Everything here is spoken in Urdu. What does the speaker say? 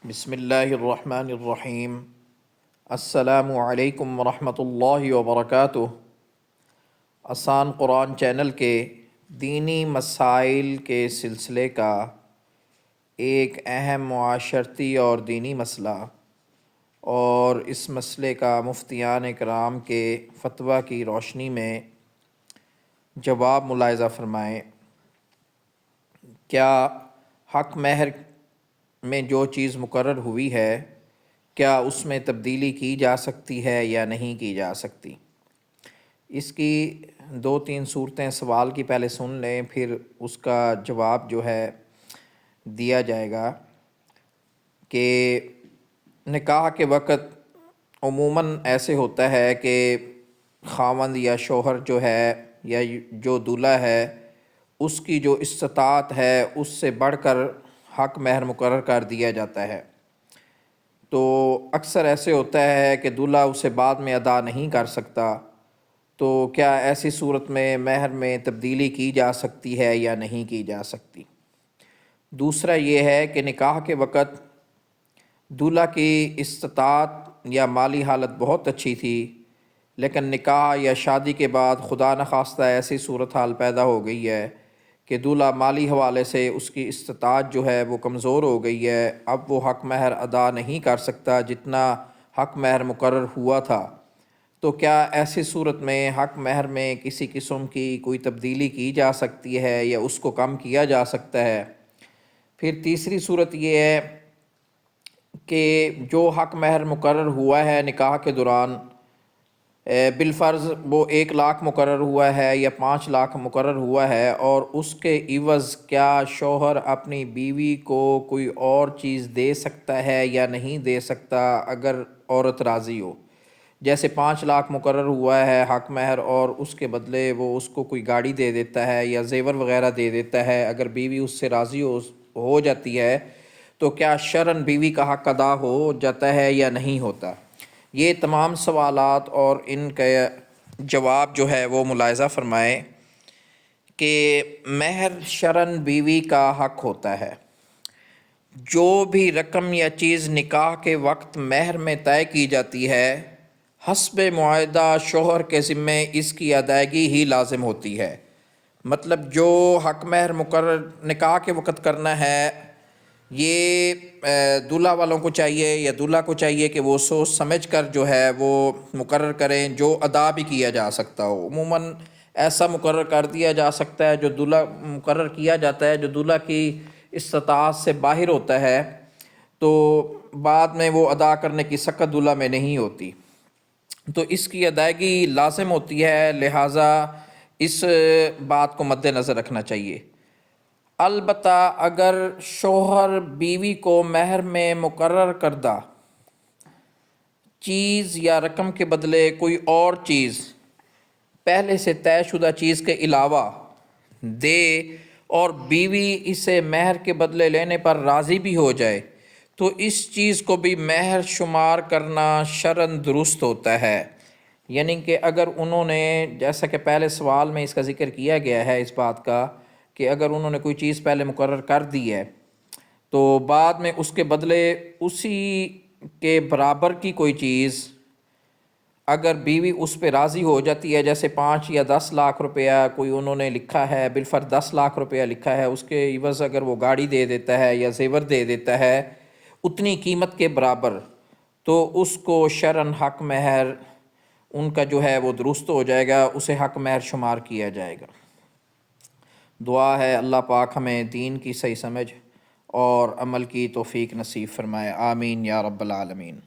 بسم اللہ الرحمن الرحیم۔ السلام علیکم ورحمۃ اللہ وبرکاتہ۔ آسان قرآن چینل کے دینی مسائل کے سلسلے کا ایک اہم معاشرتی اور دینی مسئلہ، اور اس مسئلے کا مفتیان کرام کے فتویٰ کی روشنی میں جواب ملاحظہ فرمائیں۔ کیا حق مہر میں جو چیز مقرر ہوئی ہے، کیا اس میں تبدیلی کی جا سکتی ہے یا نہیں کی جا سکتی؟ اس کی دو تین صورتیں سوال کی پہلے سن لیں، پھر اس کا جواب جو ہے دیا جائے گا کہ نکاح کے وقت عموماً ایسے ہوتا ہے کہ خاوند یا شوہر جو ہے یا جو دولہا ہے، اس کی جو استطاعت ہے اس سے بڑھ کر حق مہر مقرر کر دیا جاتا ہے۔ تو اکثر ایسے ہوتا ہے کہ دولہا اسے بعد میں ادا نہیں کر سکتا، تو کیا ایسی صورت میں مہر میں تبدیلی کی جا سکتی ہے یا نہیں کی جا سکتی؟ دوسرا یہ ہے کہ نکاح کے وقت دولہا کی استطاعت یا مالی حالت بہت اچھی تھی، لیکن نکاح یا شادی کے بعد خدا نخواستہ ایسی صورتحال پیدا ہو گئی ہے کہ دولہا مالی حوالے سے اس کی استطاعت جو ہے وہ کمزور ہو گئی ہے، اب وہ حق مہر ادا نہیں کر سکتا جتنا حق مہر مقرر ہوا تھا۔ تو کیا ایسی صورت میں حق مہر میں کسی قسم کی کوئی تبدیلی کی جا سکتی ہے یا اس کو کم کیا جا سکتا ہے؟ پھر تیسری صورت یہ ہے کہ جو حق مہر مقرر ہوا ہے نکاح کے دوران، بالفرض وہ 1 لاکھ مقرر ہوا ہے یا 5 لاکھ مقرر ہوا ہے، اور اس کے عوض کیا شوہر اپنی بیوی کو کوئی اور چیز دے سکتا ہے یا نہیں دے سکتا اگر عورت راضی ہو؟ جیسے 5 لاکھ مقرر ہوا ہے حق مہر، اور اس کے بدلے وہ اس کو کوئی گاڑی دے دیتا ہے یا زیور وغیرہ دے دیتا ہے، اگر بیوی اس سے راضی ہو جاتی ہے تو کیا شرعاً بیوی کا حق ادا ہو جاتا ہے یا نہیں ہوتا؟ یہ تمام سوالات اور ان کا جواب جو ہے وہ ملاحظہ فرمائیں کہ مہر شرعاً بیوی کا حق ہوتا ہے۔ جو بھی رقم یا چیز نکاح کے وقت مہر میں طے کی جاتی ہے، حسب معاہدہ شوہر کے ذمے اس کی ادائیگی ہی لازم ہوتی ہے۔ مطلب جو حق مہر مقرر نکاح کے وقت کرنا ہے، یہ دولہا والوں کو چاہیے یا دولہا کو چاہیے کہ وہ سوچ سمجھ کر جو ہے وہ مقرر کریں جو ادا بھی کیا جا سکتا ہو۔ عموماً ایسا مقرر کر دیا جا سکتا ہے، جو دولہا مقرر کیا جاتا ہے جو دولہا کی استطاعت سے باہر ہوتا ہے، تو بعد میں وہ ادا کرنے کی سکت دولہا میں نہیں ہوتی، تو اس کی ادائیگی لازم ہوتی ہے، لہٰذا اس بات کو مد نظر رکھنا چاہیے۔ البتہ اگر شوہر بیوی کو مہر میں مقرر کردہ چیز یا رقم کے بدلے کوئی اور چیز پہلے سے طے شدہ چیز کے علاوہ دے اور بیوی اسے مہر کے بدلے لینے پر راضی بھی ہو جائے، تو اس چیز کو بھی مہر شمار کرنا شرعاً درست ہوتا ہے۔ یعنی کہ اگر انہوں نے، جیسا کہ پہلے سوال میں اس کا ذکر کیا گیا ہے اس بات کا، کہ اگر انہوں نے کوئی چیز پہلے مقرر کر دی ہے تو بعد میں اس کے بدلے اسی کے برابر کی کوئی چیز اگر بیوی اس پہ راضی ہو جاتی ہے، جیسے 5 یا 10 لاکھ روپیہ کوئی انہوں نے لکھا ہے، بالفرض 10 لاکھ روپیہ لکھا ہے، اس کے عوض اگر وہ گاڑی دے دیتا ہے یا زیور دے دیتا ہے اتنی قیمت کے برابر، تو اس کو شرعاً حق مہر ان کا جو ہے وہ درست ہو جائے گا، اسے حق مہر شمار کیا جائے گا۔ دعا ہے اللہ پاک ہمیں دین کی صحیح سمجھ اور عمل کی توفیق نصیب فرمائے، آمین یا رب العالمین۔